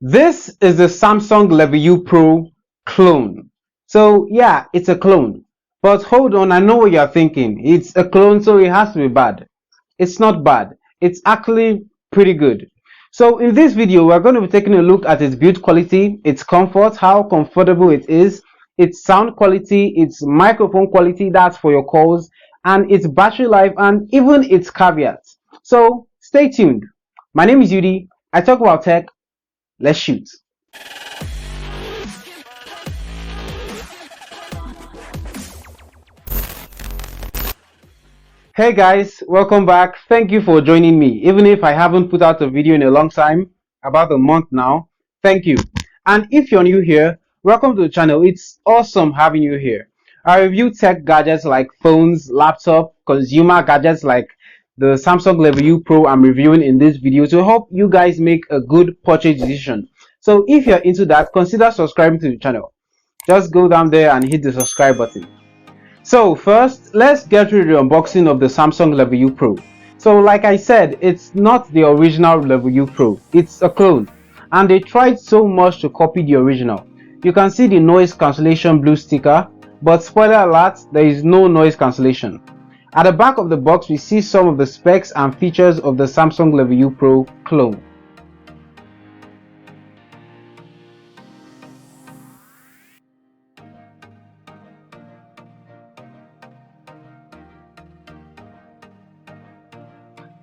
This is the Samsung Level U Pro clone. So yeah, it's a clone. But hold on, I know what you're thinking. It's a clone, so it has to be bad. It's not bad. It's actually pretty good. So in this video, we're going to be taking a look at its build quality, its comfort, how comfortable it is, its sound quality, its microphone quality, that's for your calls, and its battery life, and even its caveats. So stay tuned. My name is Yudi. I talk about tech. Let's shoot. Hey guys, welcome back. Thank you for joining me. Even if I haven't put out a video in a long time, about a month now, thank you. And if you're new here, welcome to the channel. It's awesome having you here. I review tech gadgets like phones, laptop, consumer gadgets like the Samsung Level U Pro I'm reviewing in this video to help you guys make a good purchase decision. So if you're into that, consider subscribing to the channel. Just go down there and hit the subscribe button. So first, let's get through the unboxing of the Samsung Level U Pro. So like I said, it's not the original Level U Pro, it's a clone. And they tried so much to copy the original. You can see the noise cancellation blue sticker, but spoiler alert, there is no noise cancellation. At the back of the box, we see some of the specs and features of the Samsung Level U Pro clone.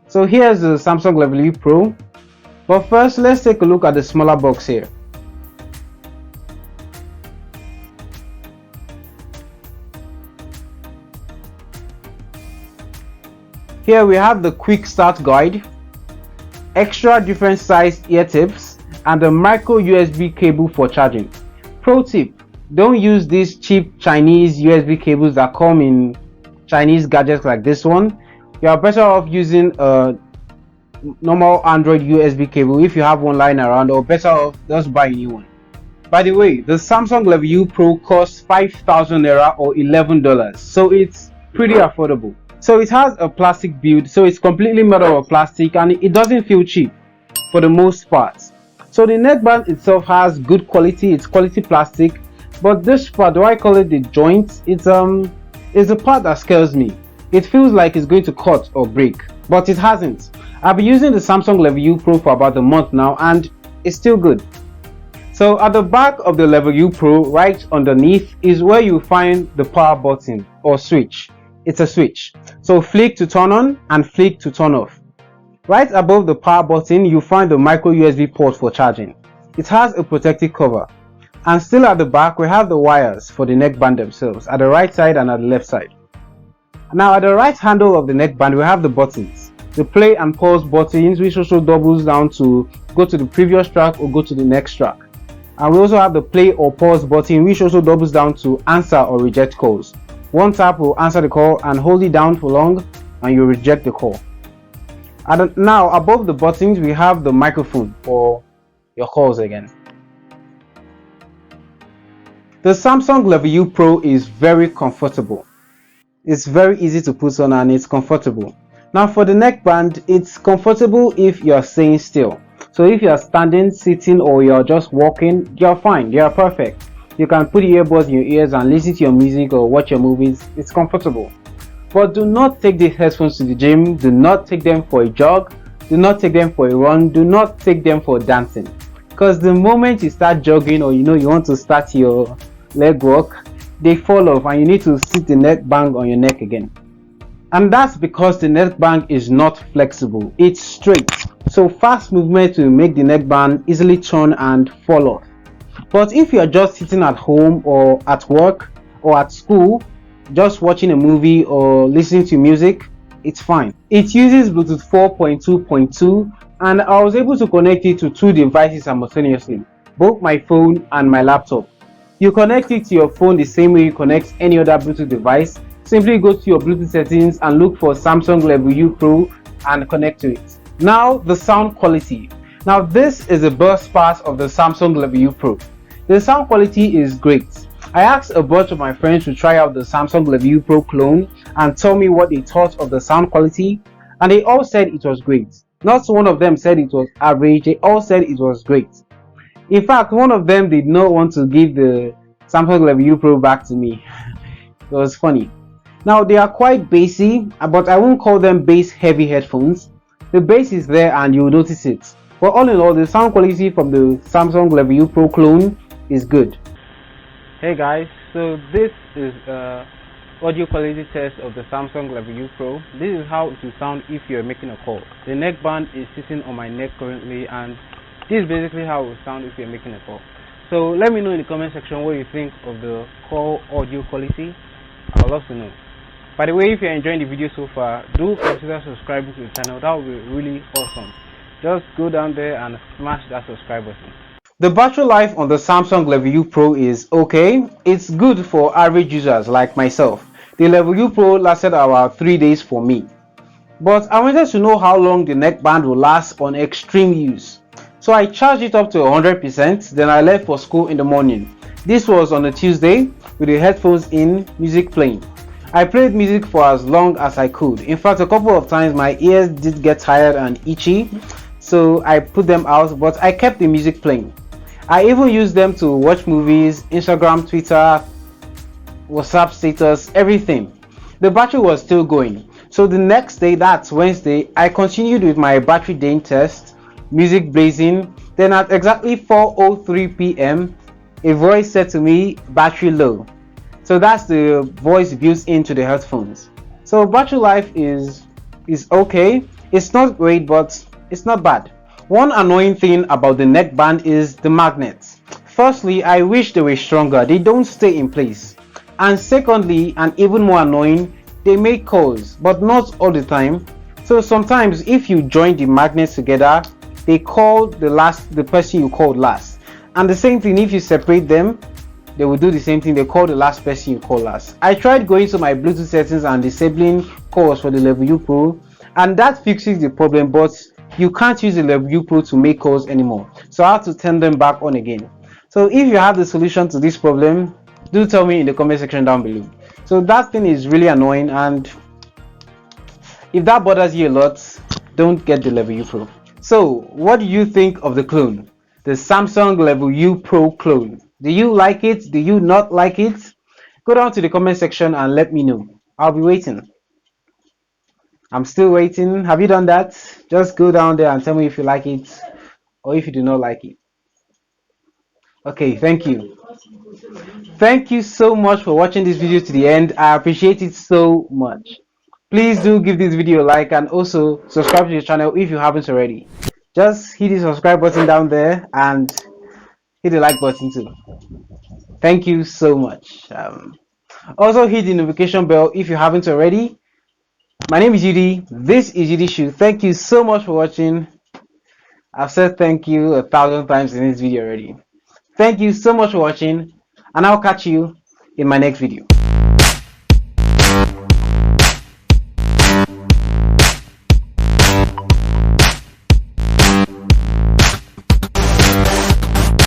So here's the Samsung Level U Pro, but first let's take a look at the smaller box here. Here we have the quick start guide, extra different sized ear tips, and the micro USB cable for charging. Pro tip, don't use these cheap Chinese USB cables that come in Chinese gadgets like this one. You are better off using a normal Android USB cable if you have one lying around, or better off just buy a new one. By the way, the Samsung Level U Pro costs 5,000 naira or $11, so it's pretty affordable. So it has a plastic build, so it's completely made out of plastic and it doesn't feel cheap for the most part. So the neckband itself has good quality, it's quality plastic, but this part, do I call it the joint? It's the part that scares me. It feels like it's going to cut or break, but it hasn't. I've been using the Samsung Level U Pro for about a month now and it's still good. So at the back of the Level U Pro, right underneath, is where you find the power button or switch. It's a switch. So flick to turn on and flick to turn off. Right above the power button, you find the micro USB port for charging. It has a protective cover. And still at the back, we have the wires for the neckband themselves at the right side and at the left side. Now at the right handle of the neckband, we have the buttons. The play and pause buttons, which also doubles down to go to the previous track or go to the next track. And we also have the play or pause button, which also doubles down to answer or reject calls. One tap will answer the call and hold it down for long and you reject the call. And now above the buttons, we have the microphone for your calls again. The Samsung Level U Pro is very comfortable. It's very easy to put on and it's comfortable. Now for the neckband, it's comfortable if you're staying still. So if you're standing, sitting, or you're just walking, you're fine, you're perfect. You can put earbuds in your ears and listen to your music or watch your movies. It's comfortable. But do not take these headphones to the gym. Do not take them for a jog. Do not take them for a run. Do not take them for dancing. Because the moment you start jogging or you want to start your leg work, they fall off and you need to sit the neckband on your neck again. And that's because the neckband is not flexible. It's straight. So fast movement will make the neckband easily turn and fall off. But if you're just sitting at home or at work or at school, just watching a movie or listening to music, it's fine. It uses Bluetooth 4.2.2 and I was able to connect it to two devices simultaneously, both my phone and my laptop. You connect it to your phone the same way you connect any other Bluetooth device. Simply go to your Bluetooth settings and look for Samsung Level U Pro and connect to it. Now the sound quality. Now this is the best part of the Samsung Level U Pro. The sound quality is great. I asked a bunch of my friends to try out the Samsung Level U Pro clone and tell me what they thought of the sound quality, and they all said it was great. Not one of them said it was average, they all said it was great. In fact, one of them did not want to give the Samsung Level U Pro back to me. It was funny. Now they are quite bassy, but I won't call them bass heavy headphones. The bass is there and you'll notice it. But all in all, the sound quality from the Samsung Level U Pro clone is good. Hey guys, so this is audio quality test of the Samsung Level U Pro. This is how it will sound if you're making a call. The neckband is sitting on my neck currently, and this is basically how it will sound if you're making a call. So let me know in the comment section what you think of the call audio quality. I would love to know. By the way, if you're enjoying the video so far, do consider subscribing to the channel. That would be really awesome. Just go down there and smash that subscribe button. The battery life on the Samsung Level U Pro is okay. It's good for average users like myself. The Level U Pro lasted about 3 days for me. But I wanted to know how long the neckband will last on extreme use. So I charged it up to 100%, then I left for school in the morning. This was on a Tuesday with the headphones in, music playing. I played music for as long as I could. In fact, a couple of times my ears did get tired and itchy, so I put them out, but I kept the music playing. I even used them to watch movies, Instagram, Twitter, WhatsApp status, everything. The battery was still going. So the next day, that's Wednesday, I continued with my battery drain test, music blazing. Then at exactly 4:03 p.m, a voice said to me, battery low. So that's the voice built into the headphones. So battery life is okay. It's not great, but it's not bad. One annoying thing about the neckband is the magnets. Firstly, I wish they were stronger. They don't stay in place. And secondly, and even more annoying, they make calls, but not all the time. So sometimes if you join the magnets together, they call the person you called last. And the same thing, if you separate them, they will do the same thing. They call the last person you call last. I tried going to my Bluetooth settings and disabling calls for the Level U Pro, and that fixes the problem, but you can't use the Level U Pro to make calls anymore. So I have to turn them back on again. So if you have the solution to this problem, do tell me in the comment section down below. So that thing is really annoying, and if that bothers you a lot, don't get the Level U Pro. So what do you think of the clone? The Samsung Level U Pro clone. Do you like it? Do you not like it? Go down to the comment section and let me know. I'll be waiting. I'm still waiting. Have you done that? Just go down there and tell me if you like it or if you do not like it. Okay, thank you. Thank you so much for watching this video to the end. I appreciate it so much. Please do give this video a like and also subscribe to the channel if you haven't already. Just hit the subscribe button down there and hit the like button too. Thank you so much. Also hit the notification bell if you haven't already. My name is Judy. This is Judy Shoe. Thank you so much for watching. I've said thank you 1,000 times in this video already. Thank you so much for watching, and I'll catch you in my next video.